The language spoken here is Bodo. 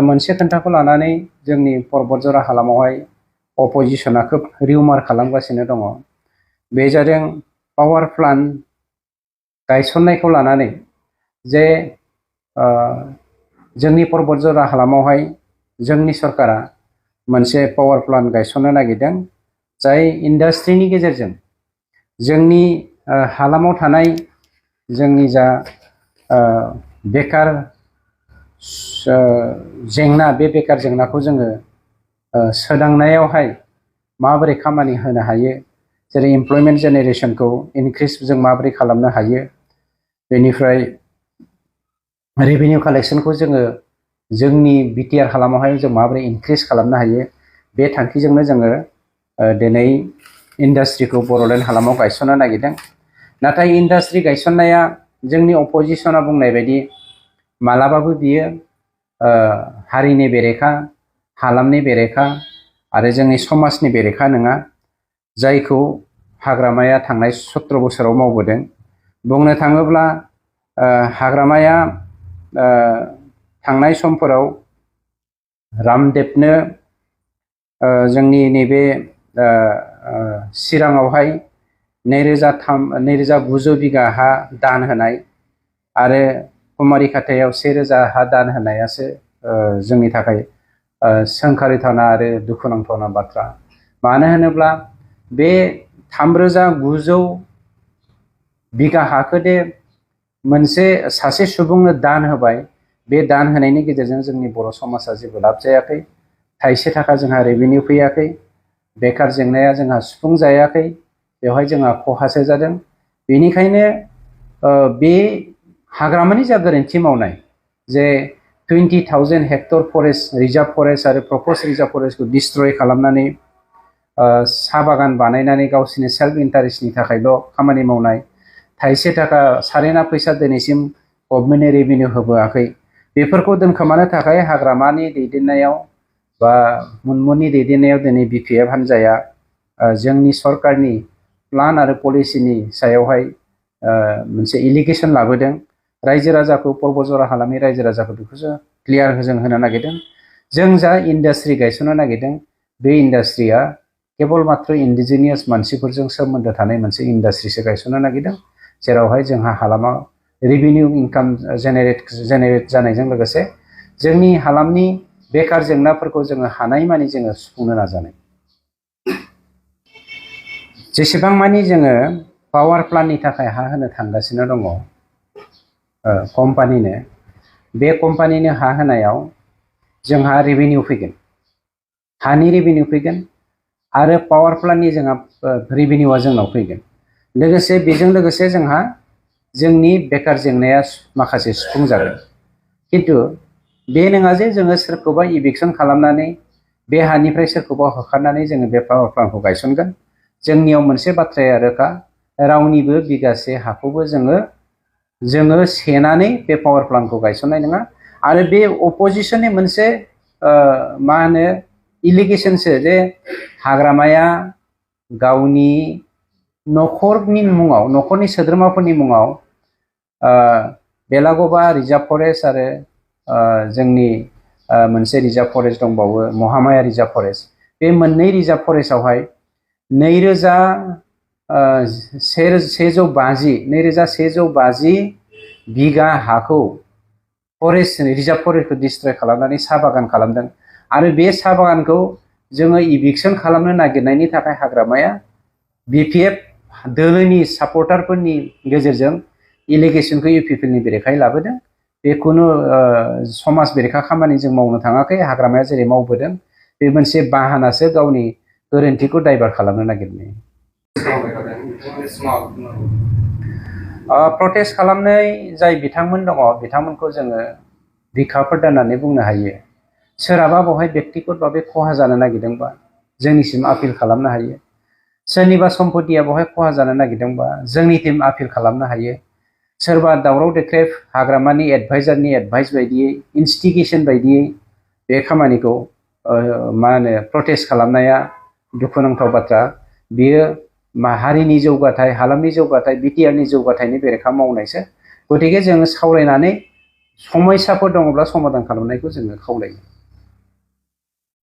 मोनसे खोन्थाखौ लानानै जोंनि पर्बतजरा हालामावहाय अपोजिशना खोब रिउमार खालामगासिनो दङ। बे जादों पावार प्लान्ट गायसननायखौ लानानै जे जोंनि पर्बतजरा हालामावहाय जोंनि सरकारा मोनसे पावार प्लान्ट गायसननो नागिरदों, जाय इन्डास्ट्रिनि गेजेरजों जोंनि हालामाव थानाय जोंनि जा बेकार जेंना, बे बेकार जेंनाखौ जोङो सोदांनायावहाय माबोरै खामानि होनो हायो, जेरै एमप्लयमेन्ट जेनेरेशनखौ इनक्रिज जों माबोरै खालामनो हायो, बेनिफ्राय रेभिनिउ कालेक्शनखौ जोङो जोंनि बिटिआर हालामावहाय जों माबोरै इनक्रिज खालामनो हायो, बे थांखिजोंनो जोङो दिनै इन्डास्ट्रिखौ बड'लेण्ड हालामाव गायसननो नागिरदों। नाथाय इन्डास्ट्रि गायसननाया जोंनि अपोजिशना बुंनाय बायदि मालाबाबो बियो हारिनि बेरेखा, हालामनि बेरेखा आरो जोंनि समाजनि बेरेखा नङा, जायखौ हाग्रामाया थांनाय 17 बोसोराव मावबोदों। बुंनो थाङोब्ला हाग्रामाया थांनाय समफोराव रामदेबनो जोंनि नैबे चिराङावहाय 9,900 बिगा हा दान होनाय आरो कुमारिखाथायाव 1,000 हा दान होनायासो जोंनि थाखाय सोंखारिथावना आरो दुखुनांथावना बाथ्रा। मानो होनोब्ला बे 3,900 बिगा हाखौ दे मोनसे सासे सुबुंनो दान होबाय, बे दान होनायनि गेजेरजों जोंनि बर' समाजा जेबो लाब जायाखै, थाइसे थाखा जोंहा रेभिनिउ फैयाखै, बेकार जेंनाया जोंहा सुफुंजायाखै, बेवहाय जोंहा खहासो जादों। बेनिखायनो बे हाग्रामानि जा गोरोन्थि मावनाय, जे 20,000 हेक्टर फरेस्ट, रिजार्भ फरेस्ट आरो प्रप'ज रिजार्भ फरेस्टखौ डिस्ट्रय खालामनानै साहा बागान बानायनानै गावसोरनि सेल्फ इन्टारेस्टनि थाखायल' खामानि मावनाय, थाइसे थाखा सारेना फैसा दिनैसिम गभर्नमेन्टनि रेभिनिउ होबोआखै, बेफोरखौ दोनखोमानो थाखाय हाग्रामानि दैदेननायाव बा मुनमुनि दैदेननायाव दिनै बिपिएफ हान्जाया जोंनि सरकारनि प्लान आरो पलिसिनि सायावहाय मोनसे एलिगेसन लाबोदों। रायजो राजाखौ, पर्बतजरा हालामनि रायजो राजाखौ बेखौसो क्लियार जों होनो नागिरदों। जों जा इन्डास्ट्रि गायसननो नागिरदों, बे इन्डास्ट्रिया केबल मात्र इन्डिजिनियास मानसिफोरजों सोमोन्दो थानाय मोनसे इन्डास्ट्रिसो गायसननो नागिरदों, जेरावहाय जोंहा हालामाव रेभिनिउ इनकाम जेनेरेट जानायजों लोगोसे जोंनि हालामनि बेकार जेंनाफोरखौ जोङो हानायमानि जोङो सुफुंनो नाजानाय। जेसेबां मानि जोङो पावार प्लान्टनि थाखाय हा होनो थांगासिनो दङ कम्पानिनो, बे कम्पानिनो हा होनायाव जोंहा रेभिनिउ फैगोन, हानि रेभिनिउ फैगोन आरो पावार प्लान्टनि जोंहा रेभिनिउआ जोंनाव फैगोन। लोगोसे बेजों लोगोसे जोंहा जोंनि बेकार जेंनाया माखासे सुफुंजागोन। खिन्थु बे नङा जे जोङो सोरखौबा इभिक्सन खालामनानै बे हानिफ्राय सोरखौबा होखारनानै जोङो बे पावार प्लान्टखौ गायसनगोन। जोंनियाव मोनसे बाथ्राया रोखा, रावनिबो बिगासे हाखौबो जोङो सेनानै बे पावार प्लान्टखौ गायसननाय नङा। आरो बे अपोजिशननि मोनसे मा होनो इलिगेसनसो, जे हाग्रामाया गावनि न'खरनि मुङाव, न'खरनि सोद्रोमाफोरनि मुङाव बेलागोबा रिजार्भ फरेस्ट आरो जोंनि मोनसे रिजार्भ फरेस्ट दंबावो महामाया रिजार्भ फरेस्ट, बे मोननै रिजार्भ फरेस्टआवहाय 9,150 बिगा हाखौ फरेस्ट रिजार्भ फरेस्टखौ डिस्ट्रय खालामनानै साहा बागान खालामदों। आरो बे साहा बागानखौ जोङो इभिक्सन खालामनो नागिरनायनि थाखाय हाग्रामाया बिपिएफ दोलोनि सापर्टारफोरनि गेजेरजों इलिगेसनखौ इउपिपिएलनि बेरेखायै लाबोदों। बे खुनु समाज बेरेखा खामानि जों मावनो थाङाखै, हाग्रामाया जेरै मावबोदों बे मोनसे बाहानासो गावनि गोरोन्थिखौ डाइभार्ट खालामनो नागिरनाय। प्रटेस्ट खालामनाय जाय बिथांमोन दङ, बिथांमोनखौ जोङो बिखाफोर दोननानै बुंनो हायो। सोरहाबा बेवहाय बेक्तिगत भाबै खहा जानो नागिरदोंबा जोंनिसिम आपिल खालामनो हायो। सोरनिबा सम्पतिया बेवहाय खहा जानो नागिरदोंबा जोंनिसिम आपिल खालामनो हायो। सोरबा दावराव देख्रेब हाग्रामानि एडभाइजारनि एडभाइस बायदियै, इन्स्टिगेसन बायदियै बे खामानिखौ मा होनो प्रटेस्ट खालामनाया दुखुनांथाव बाथ्रा। बियो हारिनि जौगाथाय, हालामनि जौगाथाय, बिटिआरनि जौगाथायनि बेरेखा मावनायसो। गतिके जोङो सावरायनानै समयसाफोर दङब्ला समाधान खालामनायखौ जोङो खावलायो।